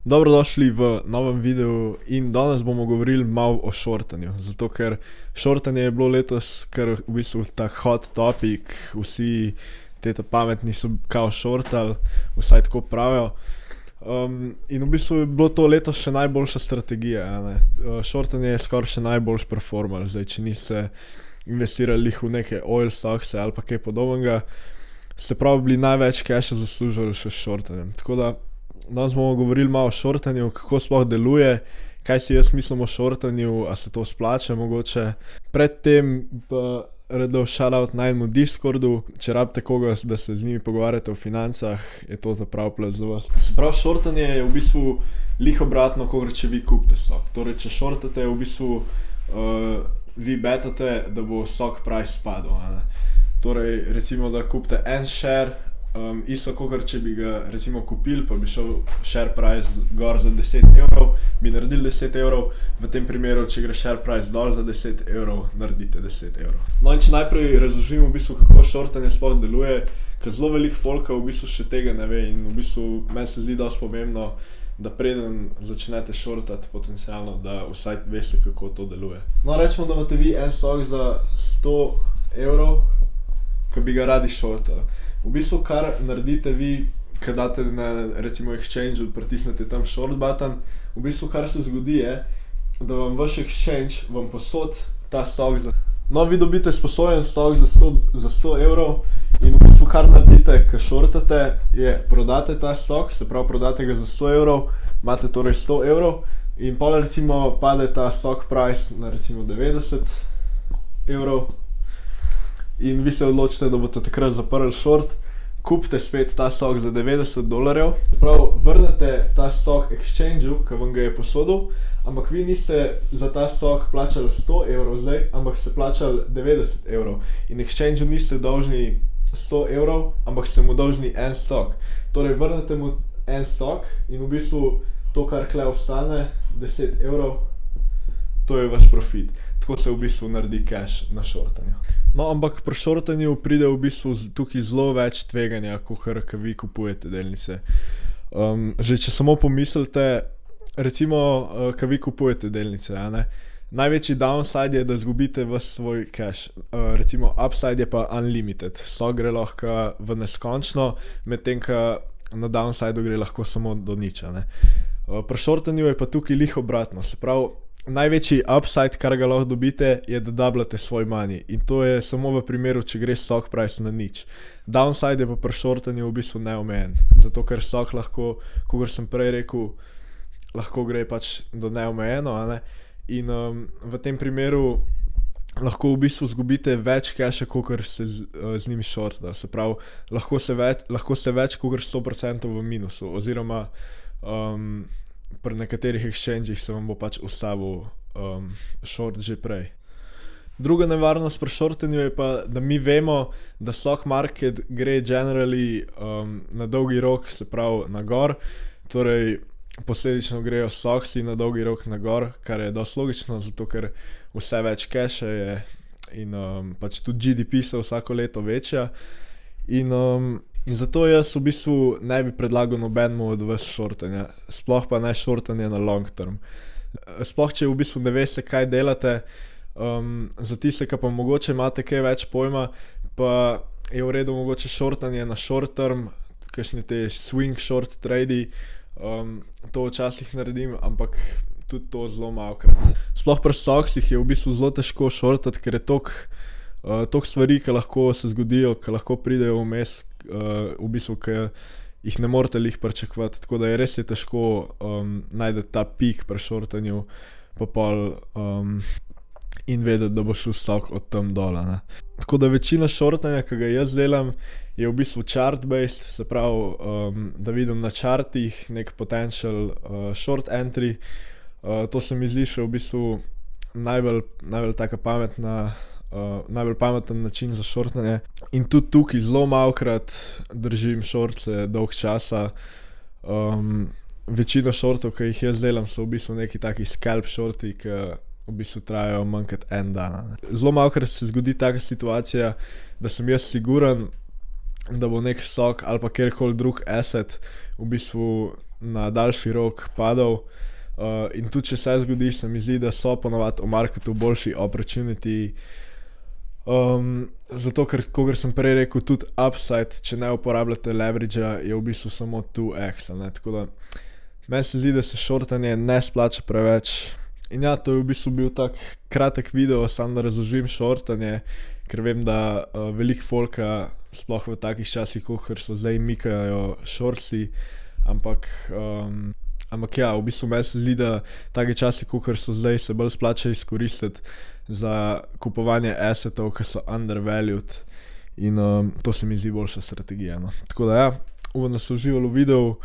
Dobrodošli v novem videu in danes bomo govorili malo o shortanju, zato ker shortanje je bilo letos kar v bistvu tak hot topic, vsi te pametni so kao shortali, vsaj tako pravijo. In v bistvu je bilo to letos še najboljša strategija, ne. Shortanje je skoraj še najboljš performal, zdaj če niste investirali v neke oil stocks ali pa kaj podobnega, ste probably največ casha zaslužili še s shortanjem, tako da danes bomo govorili malo o shortanju, kako sploh deluje, kaj si jaz mislim o shortanju, a se to splača mogoče. Predtem pa rad dal shoutout najmemu Discordu, če rabite koga, da se z njimi pogovarjate o financah, je to ta pravi plac za vas. Se pravi, shortanje je v bistvu lih obratno, kot če vi kupite stock. Torej, če shortate, v bistvu vi betate, da bo stock price padel, ne. Torej, recimo, da kupite en share, isto kot če bi ga recimo kupili, pa bi šel share price gor za 10 evrov, bi naredili 10 evrov, v tem primeru, če gre share price dol za 10 evrov, naredite 10 evrov. No in če najprej razložim v bistvu, kako shortanje sploh deluje, ker zelo veliko folka v bistvu še tega ne ve in v bistvu meni se zdi dosti pomembno, da preden začnete shortati potencialno, da vsaj veste, kako to deluje. No, rečemo, da imate vi en stock za 100 evrov, ki bi ga radi shortali. V bistvu, kar naredite vi, ko date na recimo exchange, pritisnete tam short button, v bistvu, kar se zgodi je, da vam vaš exchange vam posodi ta stock za... No, vi dobite sposojen stock za 100 evrov in v bistvu, kar naredite, ko shortate, je prodate ta stock, se pravi, prodate ga za 100 evrov, imate torej 100 evrov in pol recimo pade ta stock price na recimo 90 evrov. In vi se odločite, da boste takrat zaprli short, kupite spet ta stock za $90, prav vrnete ta stock exchange-u, ki vam ga je posodil, ampak vi niste za ta stock plačali 100 evrov zdaj, ampak ste plačali 90 evrov. In exchange-u niste dolžni 100 evrov, ampak ste mu dolžni en stock. Torej vrnete mu en stock in v bistvu to, kar kle ostane, 10 evrov, to je vaš profit. Tako se v bistvu naredi cash na shortanju. No, ampak pri shortanju pride v bistvu tukaj zelo več tveganja, kakor vi kupujete delnice. Že če samo pomislite, recimo, ko vi kupujete delnice, a ne, največji downside je, da izgubite ves svoj cash. Recimo upside je pa unlimited, stock gre lahko v neskončno, medtem ko na downsideu gre lahko samo do nič, a ne. Pri shortanju je pa tukaj lih obratno, se pravi, največji upside, kar ga lahko dobite, je, da doublate svoj money in to je samo v primeru, če gre stock price na nič. Downside je pa pri shortanju v bistvu neomejen, zato ker stock lahko, kakor sem prej rekel, lahko gre pač do neomejeno, a ne, in v tem primeru lahko v bistvu izgubite več casha, kakor se z njimi shorta, se pravi, lahko ste več kakor 100% v minusu, oziroma pri nekaterih exchange-ih se vam bo pač ustavil short že prej. Druga nevarnost pri shortanju je pa, da mi vemo, da stock market gre generally na dolgi rok, se pravi na gor, torej posledično grejo stocksi na dolgi rok na gor, kar je dosti logično, zato ker vse več casha je in pač tudi GDP se vsako leto večja in zato jaz v bistvu ne bi predlagal nobenemu od vas shortanja, sploh pa ne shortanje na long term. Sploh, če v bistvu ne veste, kaj delate, za tiste, ki pa mogoče imate kaj več pojma, pa je v redu mogoče shortanje na short term, kakšne te swing short tradi, to včasih naredim, ampak tudi to zelo malokrat. Sploh pri stocksih je v bistvu zelo težko shortati, ker je toliko stvari, ki lahko se zgodijo, ki lahko pridejo vmes, v bistvu, ki jih ne morete lih pričakovati, tako da je res težko najti ta pik pri shortanju pa pol in vedeti, da bo šel stock od tam dol, ne. Tako da večina shortanja, ki ga jaz delam, je v bistvu chart-based, se pravi, da vidim na chartih nek potential short entry, to se mi zdi še v bistvu najbolj taka najbolj pameten način za shortanje in tudi tukaj zelo malokrat držim shortse dolg časa. Večina shortov, ki jih jaz delam, so v bistvu neki taki scalp shorti, ki v bistvu trajajo manj kot en dan. Zelo malokrat se zgodi taka situacija, da sem jaz siguren, da bo nek stock ali pa kjerkoli drug asset v bistvu na daljši rok padel. In tudi če se zgodi, se mi zdi, da so ponovadi v marketu boljši opportunity. Zato, ker, kot sem prej rekel, tudi upside, če ne uporabljate leveragea, je v bistvu samo 2x. Tako da meni se zdi, da se shortanje ne splača preveč. In ja, to je v bistvu bil tak kratek video, samo da razložim shortanje, ker vem, da veliko folka, sploh v takih časih, kot so zdaj, mikajo shortsi, ampak ja, v bistvu meni se zdi, da taki časi, kot so zdaj, se bolj splača izkoristiti za kupovanje assetov, ki so undervalued, in to se mi zdi boljša strategija. No. Tako da ja, upam, da se uživalo v videu.